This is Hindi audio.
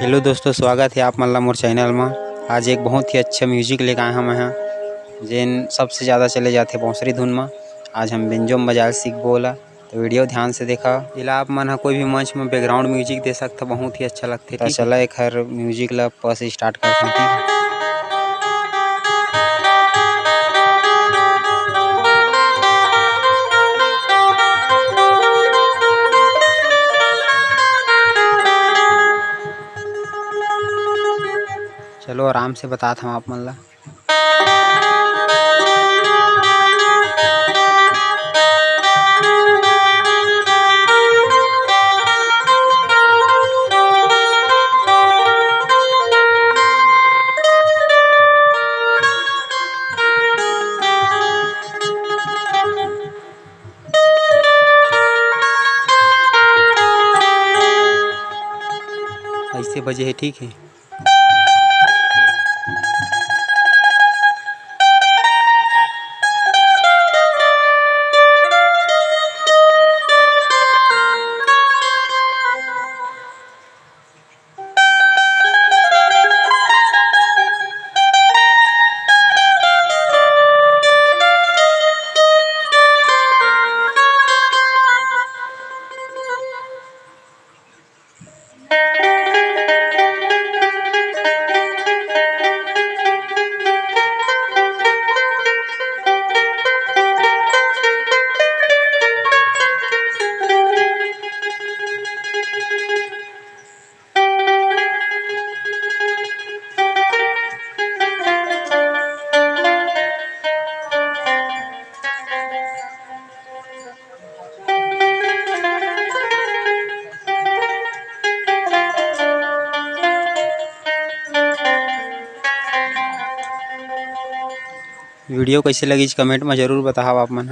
हेलो दोस्तों, स्वागत है आप मन ला मोर चैनल में। आज एक बहुत ही अच्छा म्यूजिक लेके आए हम यहाँ जेन सबसे ज़्यादा चले जाते बांसुरी धुन में। आज हम बेंजो में बजाए सीख बोला, तो वीडियो ध्यान से देखा। इला आप मन कोई भी मंच में बैकग्राउंड म्यूजिक दे सकते, बहुत ही अच्छा लगते। तो चला एक हर म्यूजिक ला बस स्टार्ट करते हैं, ठीक है। चलो आराम से बताता हूँ आप मन ला। ऐसे बजे है, ठीक है। वीडियो कैसे लगी कमेंट में ज़रूर बताओ आप मन।